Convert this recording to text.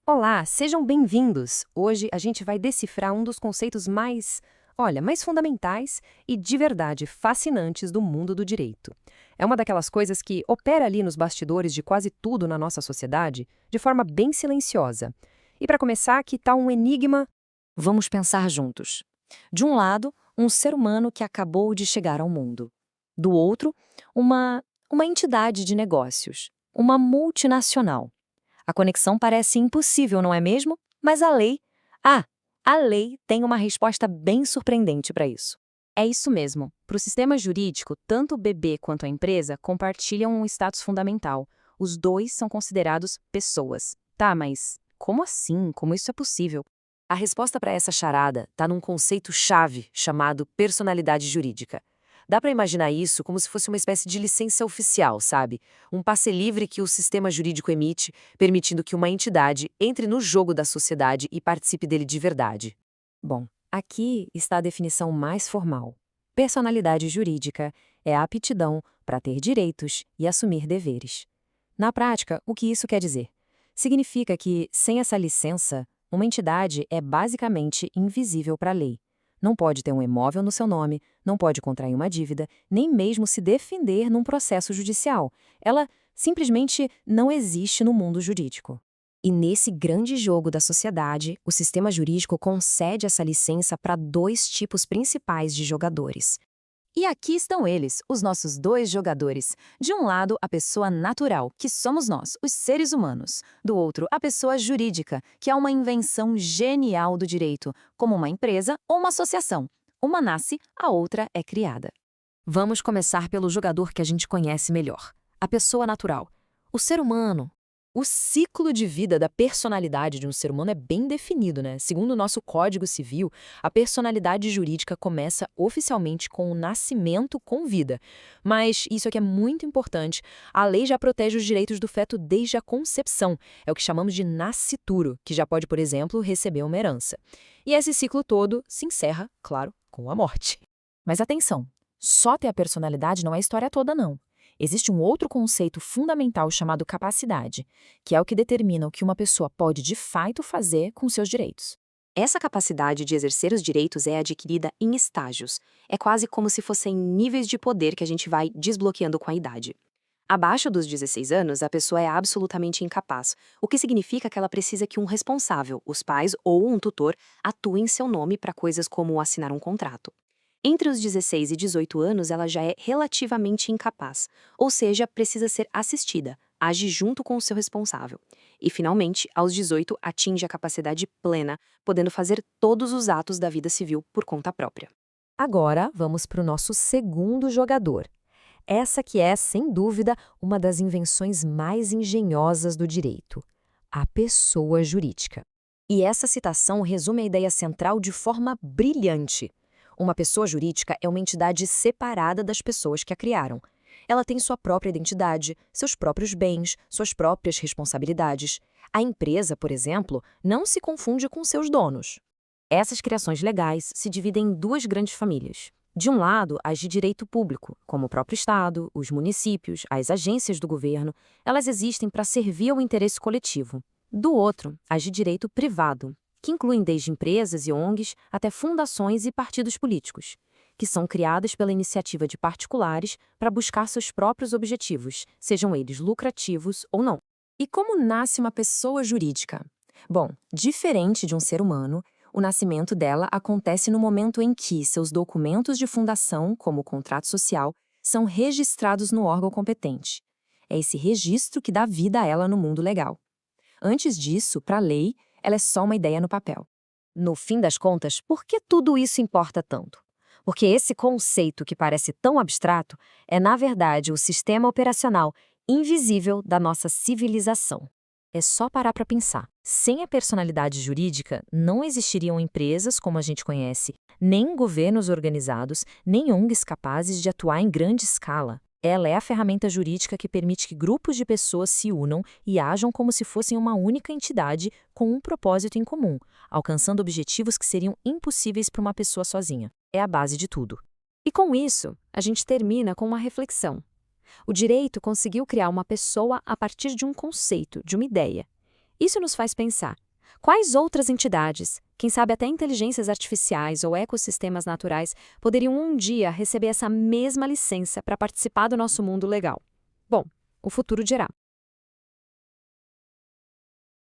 Olá, sejam bem-vindos! Hoje a gente vai decifrar um dos conceitos mais fundamentais e de verdade fascinantes do mundo do direito. É uma daquelas coisas que opera ali nos bastidores de quase tudo na nossa sociedade, de forma bem silenciosa. E para começar, que tal um enigma? Vamos pensar juntos. De um lado, um ser humano que acabou de chegar ao mundo. Do outro, uma entidade de negócios, uma multinacional. A conexão parece impossível, não é mesmo? Mas ah, a lei tem uma resposta bem surpreendente para isso. É isso mesmo. Para o sistema jurídico, tanto o bebê quanto a empresa compartilham um status fundamental. Os dois são considerados pessoas. Tá, mas como assim? Como isso é possível? A resposta para essa charada está num conceito-chave chamado personalidade jurídica. Dá para imaginar isso como se fosse uma espécie de licença oficial, sabe? Um passe livre que o sistema jurídico emite, permitindo que uma entidade entre no jogo da sociedade e participe dele de verdade. Bom, aqui está a definição mais formal. Personalidade jurídica é a aptidão para ter direitos e assumir deveres. Na prática, o que isso quer dizer? Significa que, sem essa licença, uma entidade é basicamente invisível para a lei. Não pode ter um imóvel no seu nome, não pode contrair uma dívida, nem mesmo se defender num processo judicial. Ela simplesmente não existe no mundo jurídico. E nesse grande jogo da sociedade, o sistema jurídico concede essa licença para dois tipos principais de jogadores. E aqui estão eles, os nossos dois jogadores. De um lado, a pessoa natural, que somos nós, os seres humanos. Do outro, a pessoa jurídica, que é uma invenção genial do direito, como uma empresa ou uma associação. Uma nasce, a outra é criada. Vamos começar pelo jogador que a gente conhece melhor, a pessoa natural. O ser humano. O ciclo de vida da personalidade de um ser humano é bem definido, né? Segundo o nosso Código Civil, a personalidade jurídica começa oficialmente com o nascimento com vida. Mas isso aqui é muito importante. A lei já protege os direitos do feto desde a concepção. É o que chamamos de nascituro, que já pode, por exemplo, receber uma herança. E esse ciclo todo se encerra, claro, com a morte. Mas atenção, só ter a personalidade não é a história toda, não. Existe um outro conceito fundamental chamado capacidade, que é o que determina o que uma pessoa pode de fato fazer com seus direitos. Essa capacidade de exercer os direitos é adquirida em estágios. É quase como se fossem níveis de poder que a gente vai desbloqueando com a idade. Abaixo dos 16 anos, a pessoa é absolutamente incapaz, o que significa que ela precisa que um responsável, os pais ou um tutor, atue em seu nome para coisas como assinar um contrato. Entre os 16 e 18 anos, ela já é relativamente incapaz, ou seja, precisa ser assistida, age junto com o seu responsável. E, finalmente, aos 18, atinge a capacidade plena, podendo fazer todos os atos da vida civil por conta própria. Agora, vamos para o nosso segundo jogador. Essa que é, sem dúvida, uma das invenções mais engenhosas do direito, a pessoa jurídica. E essa citação resume a ideia central de forma brilhante. Uma pessoa jurídica é uma entidade separada das pessoas que a criaram. Ela tem sua própria identidade, seus próprios bens, suas próprias responsabilidades. A empresa, por exemplo, não se confunde com seus donos. Essas criações legais se dividem em duas grandes famílias. De um lado, as de direito público, como o próprio Estado, os municípios, as agências do governo, elas existem para servir ao interesse coletivo. Do outro, as de direito privado, que incluem desde empresas e ONGs até fundações e partidos políticos, que são criadas pela iniciativa de particulares para buscar seus próprios objetivos, sejam eles lucrativos ou não. E como nasce uma pessoa jurídica? Bom, diferente de um ser humano, o nascimento dela acontece no momento em que seus documentos de fundação, como o contrato social, são registrados no órgão competente. É esse registro que dá vida a ela no mundo legal. Antes disso, para a lei, ela é só uma ideia no papel. No fim das contas, por que tudo isso importa tanto? Porque esse conceito que parece tão abstrato é, na verdade, o sistema operacional invisível da nossa civilização. É só parar para pensar. Sem a personalidade jurídica, não existiriam empresas como a gente conhece, nem governos organizados, nem ONGs capazes de atuar em grande escala. Ela é a ferramenta jurídica que permite que grupos de pessoas se unam e ajam como se fossem uma única entidade com um propósito em comum, alcançando objetivos que seriam impossíveis para uma pessoa sozinha. É a base de tudo. E com isso, a gente termina com uma reflexão. O direito conseguiu criar uma pessoa a partir de um conceito, de uma ideia. Isso nos faz pensar: quais outras entidades, quem sabe até inteligências artificiais ou ecossistemas naturais, poderiam um dia receber essa mesma licença para participar do nosso mundo legal? Bom, o futuro dirá.